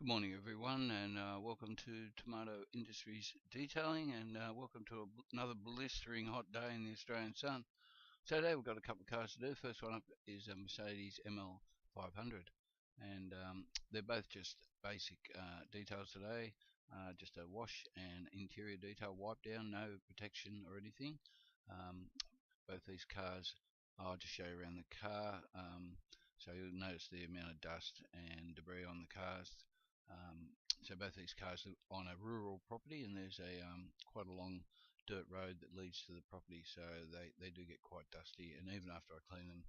Good morning, everyone, and welcome to Tomato Industries Detailing, and welcome to another blistering hot day in the Australian sun. So today we've got a couple of cars to do. First one up is a Mercedes ML 500, and they're both just basic details today. Just a wash and interior detail wipe down, no protection or anything. Um, Both these cars, I'll just show you around the car. So you'll notice the amount of dust and debris on the cars. Um, so both these cars are on a rural property, and there's a quite a long dirt road that leads to the property, so they do get quite dusty, and even after I clean them,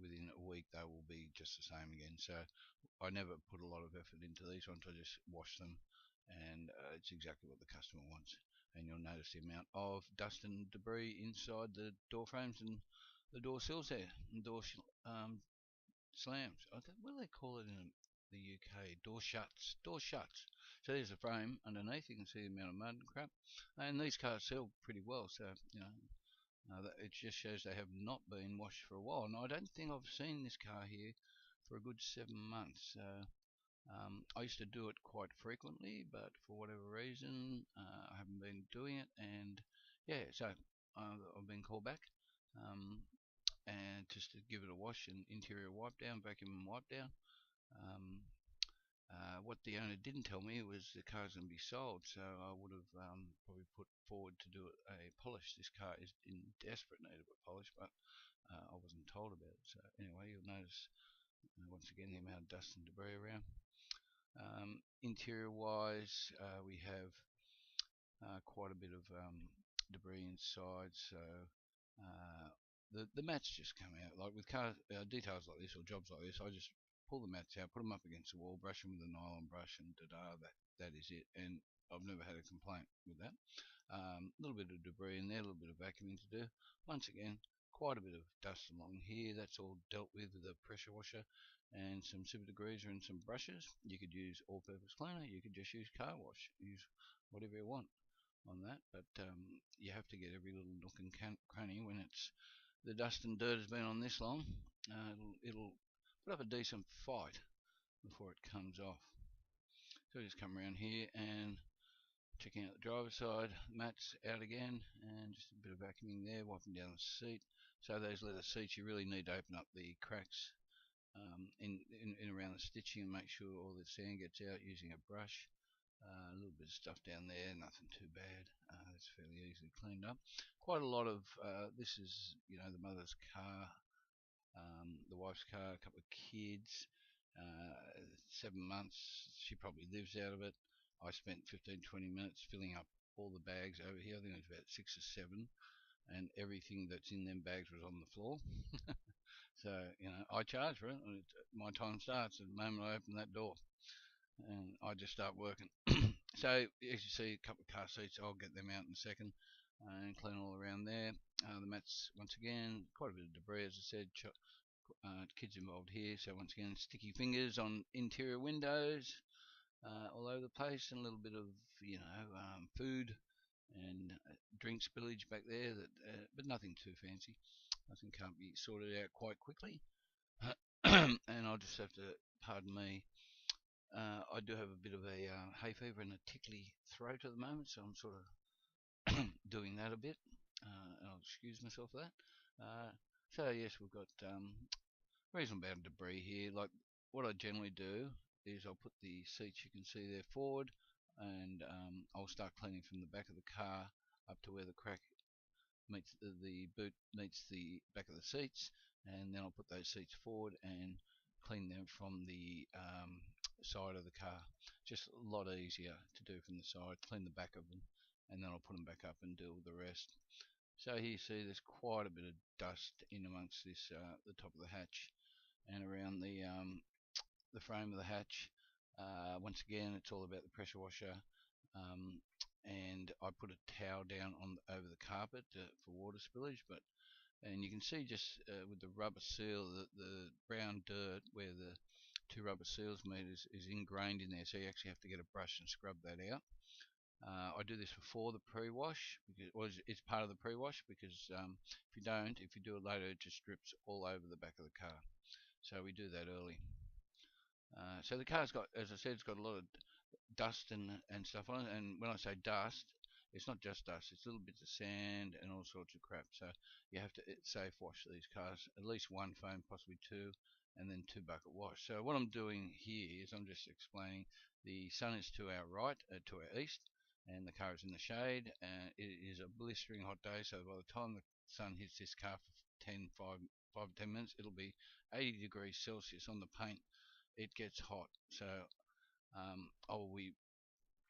within a week they will be just the same again. So I never put a lot of effort into these ones. I just wash them, and it's exactly what the customer wants. And you'll notice the amount of dust and debris inside the door frames and the door sills there, and slams. What do they call it in the UK? Door shuts. Door shuts. So there's a frame underneath. You can see the amount of mud and crap. And these cars sell pretty well. So it just shows they have not been washed for a while. And I don't think I've seen this car here for a good 7 months. So I used to do it quite frequently, but for whatever reason, I haven't been doing it. And yeah, so I've been called back. And just to give it a wash and interior wipe down, vacuum and wipe down. Um, what the owner didn't tell me was the car's going to be sold, so I would have probably put forward to do a polish. This car is in desperate need of a polish, but I wasn't told about it. So anyway, you'll notice once again the amount of dust and debris around. Interior wise, we have quite a bit of debris inside, so uh, the mats just come out. Like with car details like this or jobs like this, I just pull the mats out, put them up against the wall, brush them with a nylon brush, and that is it. And I've never had a complaint with that. A little bit of debris in there, a little bit of vacuuming to do. Once again, quite a bit of dust along here. That's all dealt with a pressure washer and some super degreaser and some brushes. You could use all-purpose cleaner. You could just use car wash. Use whatever you want on that, but you have to get every little nook and cranny when it's the dust and dirt has been on this long. It'll put up a decent fight before it comes off. So just come around here and checking out the driver's side, mats out again, and just a bit of vacuuming there, wiping down the seat. So those leather seats, you really need to open up the cracks in around the stitching and make sure all the sand gets out using a brush. A little bit of stuff down there, nothing too bad. It's fairly easily cleaned up. Quite a lot of this is, the mother's car, the wife's car, a couple of kids. 7 months, she probably lives out of it. I spent 15-20 minutes filling up all the bags over here. I think it was about 6 or 7, and everything that's in them bags was on the floor. So I charge for it. My time starts at the moment I open that door, and I just start working. So as you see, a couple of car seats, I'll get them out in a second and clean all around there. The mats, once again, quite a bit of debris, as I said. Kids involved here, so once again, sticky fingers on interior windows all over the place, and a little bit of food and drink spillage back there, but nothing too fancy. Nothing can't be sorted out quite quickly. And I'll just have to, pardon me, I do have a bit of a hay fever and a tickly throat at the moment, so I'm sort of doing that a bit, and I'll excuse myself for that. So yes, we've got reasonable amount of debris here. Like what I generally do is I'll put the seats you can see there forward, and I'll start cleaning from the back of the car up to where the crack meets the boot meets the back of the seats, and then I'll put those seats forward and clean them from the side of the car. Just a lot easier to do from the side. Clean the back of them, and then I'll put them back up and deal with the rest. So here you see there's quite a bit of dust in amongst this the top of the hatch and around the frame of the hatch. Once again, it's all about the pressure washer, and I put a towel down on over the carpet for water spillage. And you can see just with the rubber seal that the brown dirt where the two rubber seals meet is ingrained in there, so you actually have to get a brush and scrub that out. I do this before the pre-wash, because it's part of the pre-wash, because if you do it later, it just drips all over the back of the car. So we do that early. So the car's got, as I said, it's got a lot of dust and stuff on it. And when I say dust, it's not just dust, it's little bits of sand and all sorts of crap. So you have to safe wash these cars, at least one foam, possibly two, and then 2 bucket wash. So what I'm doing here is I'm just explaining the sun is to our right, to our east, and the car is in the shade, and it is a blistering hot day. So by the time the sun hits this car for 5 to 10 minutes, it'll be 80 degrees Celsius on the paint. It gets hot. So I'll be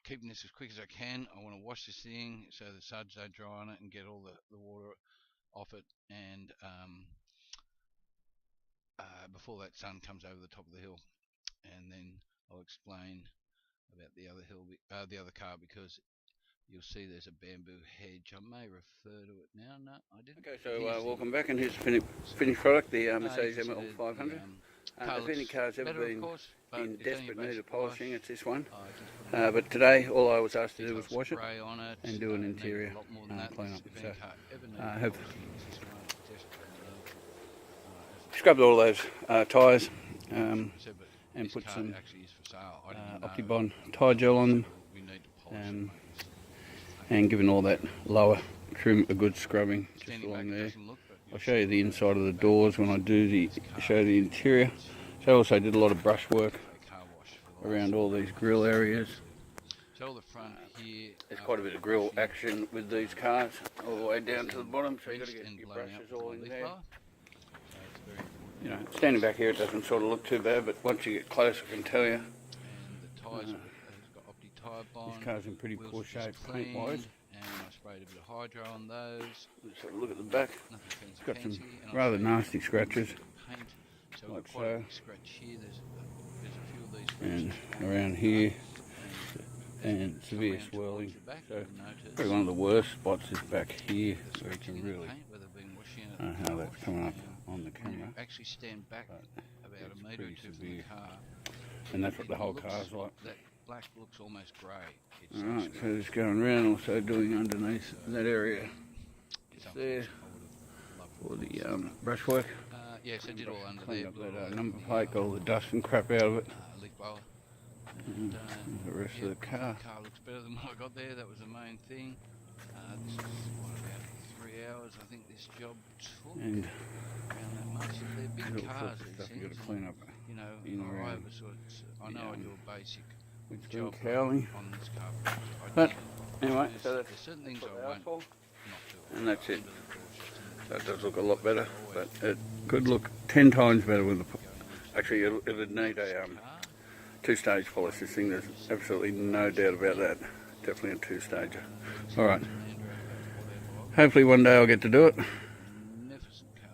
keeping this as quick as I can. I want to wash this thing so the suds don't dry on it and get all the water off it, and before that sun comes over the top of the hill. And then I'll explain about the other hill, the other car, because you'll see there's a bamboo hedge. I may refer to it now. No, I didn't. Okay, so welcome back, and here's the finished product, the Mercedes ML 500. If any car's ever been in desperate need of polishing, it's this one. But today, all I was asked to do was wash it and do an interior clean up. So I have scrubbed all those tyres and put some Optibond tyre gel on them, and given all that lower trim a good scrubbing just along there. I'll show you the inside of the doors when I do show the interior. So I also did a lot of brush work around all these grille areas. There's quite a bit of grille action with these cars, all the way down to the bottom, so you've got to get your brushes all in there. You know, standing back here it doesn't sort of look too bad, but once you get close I can tell you this car's in pretty poor shape paint wise. And I sprayed a bit of hydro on those. Let's have a look at the back. It's got some rather nasty scratches, like so. And around here, and severe swirling. So probably one of the worst spots is back here, where you can really, I don't know how that's coming up on the camera. Actually stand back about a metre or two from the car. And that's what the whole car's like. That black looks almost grey. Alright, so just going around, also doing underneath that area. It's there for the brushwork. Yes, I did all under Cleaned there. up that number plate, got all the dust and crap out of it. Leaf blower. And the rest of the car. The car looks better than what I got there. That was the main thing. This is about 3 hours. I think this job took And around that much. They're big cars. Stuff you got to clean up. You know, in around. I know I do a basic Windscreen job cowling. on this car. But anyway, so that's certain things what I they won't asked for. not do. And that's it. So it does look a lot better, but it could look 10 times better with the. Actually, it would need a two-stage polish. This thing, there's absolutely no doubt about that. Definitely a two-stager. All right. Hopefully one day I'll get to do it.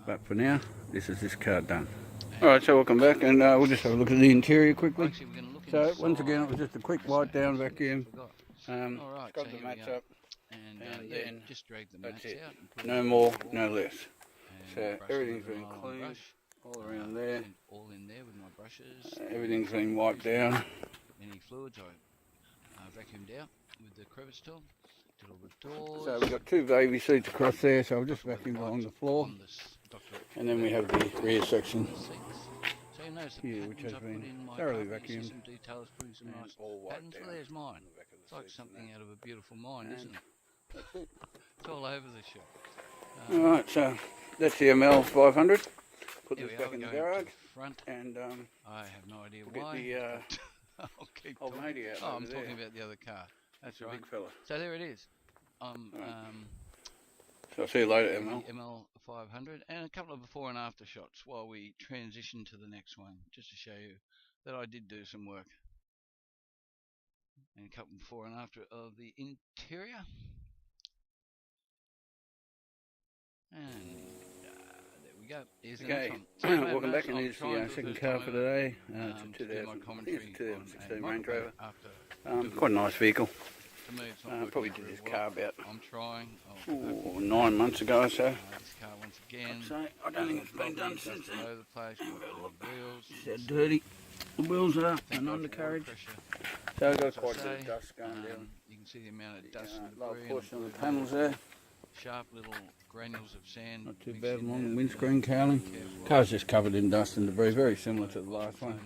But for now, this is this car done. All right, so welcome back, and we'll just have a look at the interior quickly. So once again, it was just a quick wipe down vacuum. Scrub the mats up. And then just drag the that's mats it. out. No more, no less. So everything's been cleaned all around there. All in there with my brushes. Everything's been wiped down. Any fluids I vacuumed out with the crevice tool. Did all the doors. So we've got 2 baby seats across there, so I'll just vacuum along the floor. And then we have the rear section here, which has been thoroughly vacuumed. Some nice patterns. Well, there's mine. It's like something out of a beautiful mind, isn't it? That's it. It's all over the shop. Alright, so that's the ML 500. Put Here this we back are, in the going to garage. Front. And I have no idea we'll why. get the I'll keep old talking. matey out Oh, I'm over talking there. about the other car. That's a right. big fella. So there it is. So I'll see you later, ML. ML 500, and a couple of before and after shots while we transition to the next one, just to show you that I did do some work. And a couple before and after of the interior. And there we go. Here's the next one. So anyway, welcome back, and here's the second car for today. It's a 2016 Range Rover. Quite a nice vehicle. Probably did this car about 9 months ago or so. This car once again. I don't think it's been done since then. All over the place. See how dirty the wheels are and undercarriage. So I've got quite a bit of dust going down. You can see the amount of dust and lower debris. portion of the panels there. Sharp little granules of sand. Not too bad along the windscreen cowling. Car's just covered in dust and debris, very similar to the last one.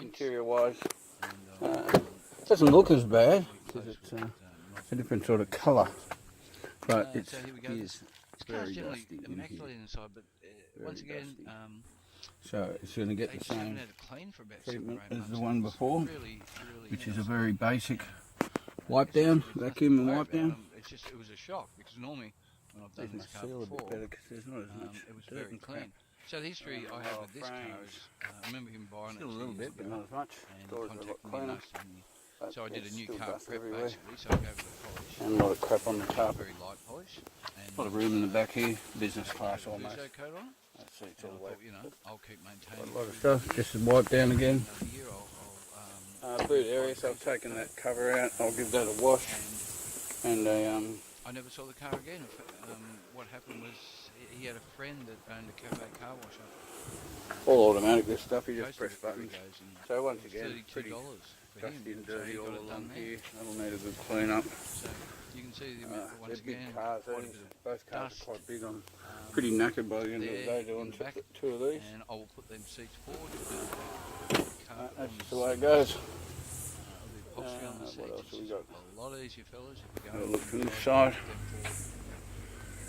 interior-wise. And Doesn't look as bad close because it's with, a different sort of colour, but so here we go. it's This car's very generally dusty in here. immaculate inside, but once again, dusty. So it's going to get they the just haven't same had it clean for about treatment 7 or 8 as months. the one before, Really, which you is know, a very basic wipe it's down, nothing vacuum to and worry wipe about. down. It's just, it was a shock because normally when I've done These this must car seal a bit before, better because there's not as much it was dirt very and crap. clean. So the history I have with this car frames. is, I remember him buying Still it a little 2 bit, years but ago, not as much. and Doors are a lot contacted me cleaner. and asked me. But So I did a new still car dust prep everywhere. basically, so I gave it a polish. And a lot of crap on the carpet. Very light polish. And, A lot of room in the back here, business class almost. coat on it. That's seats And all I the way. thought, you know, I'll keep maintaining A lot of it. stuff, just to wipe down again. Another year I'll Boot area, so I've taken that cover out. I'll give that a wash. And I never saw the car again. What happened was he had a friend that owned a cafe car washer. all automatic, this stuff, you just Posted press it 3 buttons. days and So once it was again, pretty $32 for him. dusty and So dirty he all got it along done there. here. That'll need a good clean up. So you can see the amount, They're once big again, cars, quite a these. bit of Both cars dust. are quite big. I'm pretty knackered by the end of the day there doing in the back. two of these. And I will put them seats forward. That's just the way it goes. Upholstery on the What seats. else It's have we just got? a lot easier, fellas. If you Have a go look from this and side. put them forward.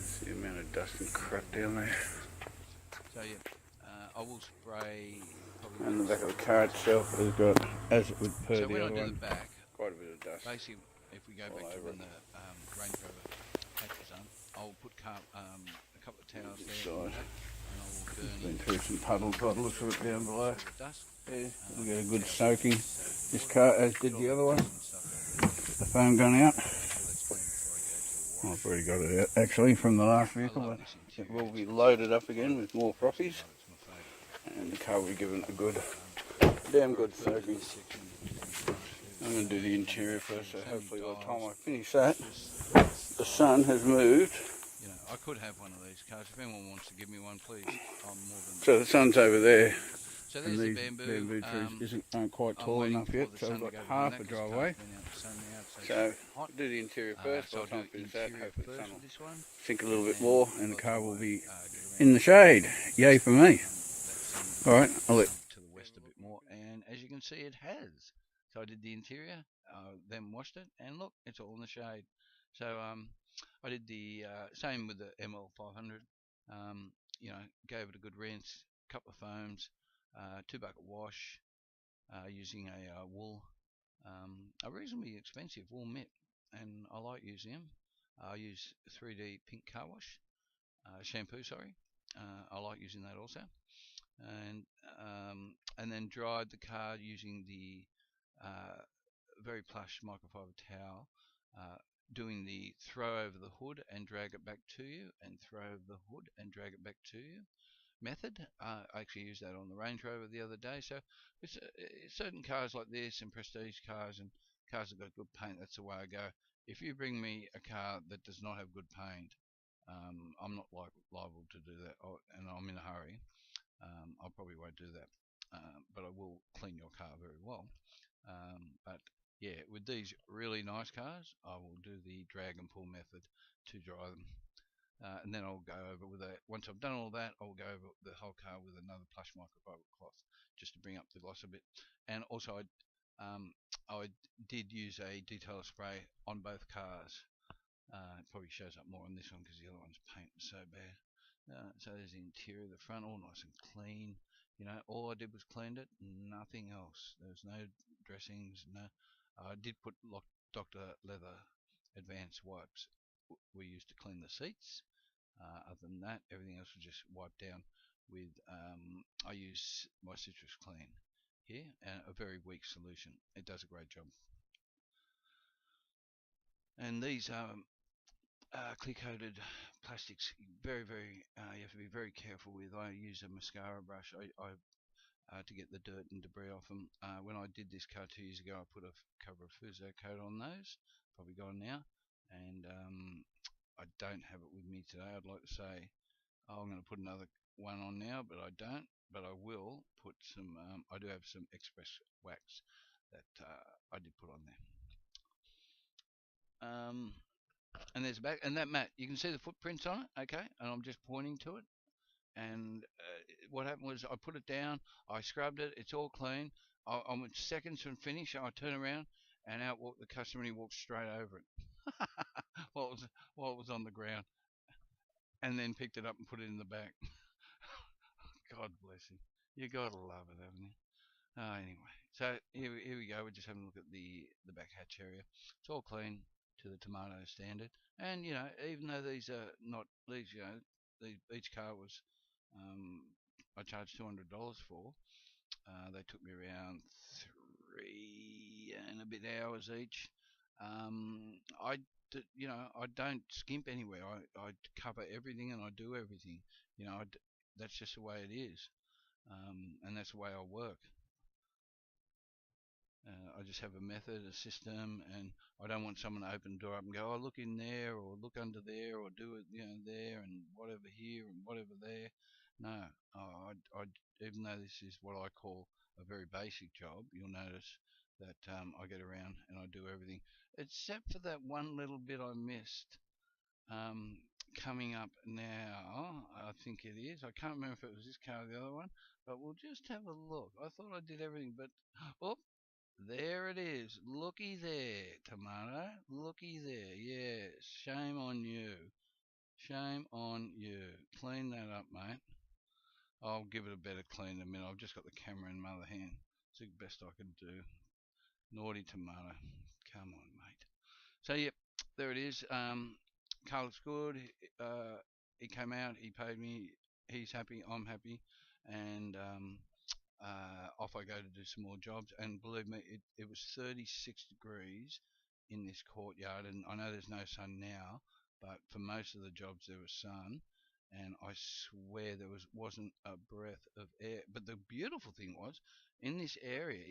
See the amount of dust and crap down there. So yeah, I will spray probably. And the back of the car itself has got, as it would per So the when I other do one, the back, quite a bit of dust. basically, if we go all back to over when the Range Rover patch was on, I'll put a couple of towels there Side. and I will burn Been in through some puddles by the looks of it down below. the dust. Yeah, we'll get a good soaking. This car, as did the other one, the foam gone out. Oh, I've already got it out actually from the last vehicle, but it will be loaded up again with more proffies, and the car will be given a good, damn good soaking. I'm going to do the interior first, so hopefully by the time I finish that, the sun has moved. You know, I could have one of these cars. If anyone wants to give me one, please. I'm more than. So the sun's over there, So and there's these the bamboo. trees aren't quite I'm tall waiting enough for yet, the so sun I've to got go half down a because it's driveway. been out in the sun now, So hot. do the interior first, So by I'll the time do I finish that, interior hopefully the first sun with will this one. sink a little bit And more, then and the by car time will I, be get around in the shade. Yay for me. that sun Alright, I'll let. to the west a bit more, and as you can see, it has. So I did the interior, then washed it, and look, it's all in the shade. So I did the same with the ML500. You know, gave it a good rinse, couple of foams, 2 bucket wash, using a wool, a reasonably expensive wool mitt, and I like using them. I use 3D pink car wash, shampoo, sorry. I like using that also, and then dried the car using the very plush microfiber towel, doing the throw over the hood and drag it back to you, and throw over the hood and drag it back to you method. I actually used that on the Range Rover the other day. So it's certain cars like this and prestige cars and cars that got good paint, that's the way I go. If you bring me a car that does not have good paint, I'm not liable to do that, and I'm in a hurry. I probably won't do that, but I will clean your car very well. But yeah, with these really nice cars, I will do the drag and pull method to dry them. And then I'll go over with once I've done all that, I'll go over the whole car with another plush microfiber cloth just to bring up the gloss a bit. And also I did use a detailer spray on both cars. It probably shows up more on this one because the other one's paint was so bad. So there's the interior of the front, all nice and clean. You know, all I did was cleaned it, nothing else. There was no dressings. No, I did put Dr. Leather advanced wipes we used to clean the seats. Other than that, everything else was just wiped down with, I use my citrus clean here, and a very weak solution. It does a great job. And these clear coated plastics, very, very, you have to be very careful with. I use a mascara brush to get the dirt and debris off them. When I did this car 2 years ago, I put a cover of Fuso coat on those, probably gone now, and I don't have it with me today. I'd like to say, oh, I'm going to put another one on now, but I don't. But I will put some. I do have some express wax that I did put on there. And there's a back, and that mat, you can see the footprints on it. Okay, and I'm just pointing to it. And what happened was I put it down, I scrubbed it, it's all clean. I'm seconds from finish. I turn around and out walked the customer. And he walked straight over it while it was while it was on the ground, and then picked it up and put it in the back. God bless him. You gotta love it, haven't you? Anyway, so here we go. We're just having a look at the back hatch area. It's all clean to the tomato standard, and even though these are not these, each car was um, I charged $200 for. They took me around 3 and a bit hours each. I I don't skimp anywhere. I cover everything and I do everything. That's just the way it is, and that's the way I work. I just have a method, a system, and I don't want someone to open the door up and go, "Oh, look in there, or look under there, or do it, there, and whatever here and whatever there." No, even though this is what I call a very basic job, you'll notice that I get around and I do everything, except for that one little bit I missed. Um, Coming up now, I think it is. I can't remember if it was this car or the other one, but we'll just have a look. I thought I did everything, but oh, there it is. Looky there, Tomato. Looky there. Yes. Shame on you. Shame on you. Clean that up, mate. I'll give it a better clean in a minute. I've just got the camera in my other hand. It's the best I can do. Naughty Tomato. Come on, mate. So, yep, there it is. Car looks good. He came out. He paid me. He's happy. I'm happy. And off I go to do some more jobs. And believe me, it was 36 degrees in this courtyard. And I know there's no sun now, but for most of the jobs there was sun. And I swear there wasn't a breath of air. But the beautiful thing was, in this area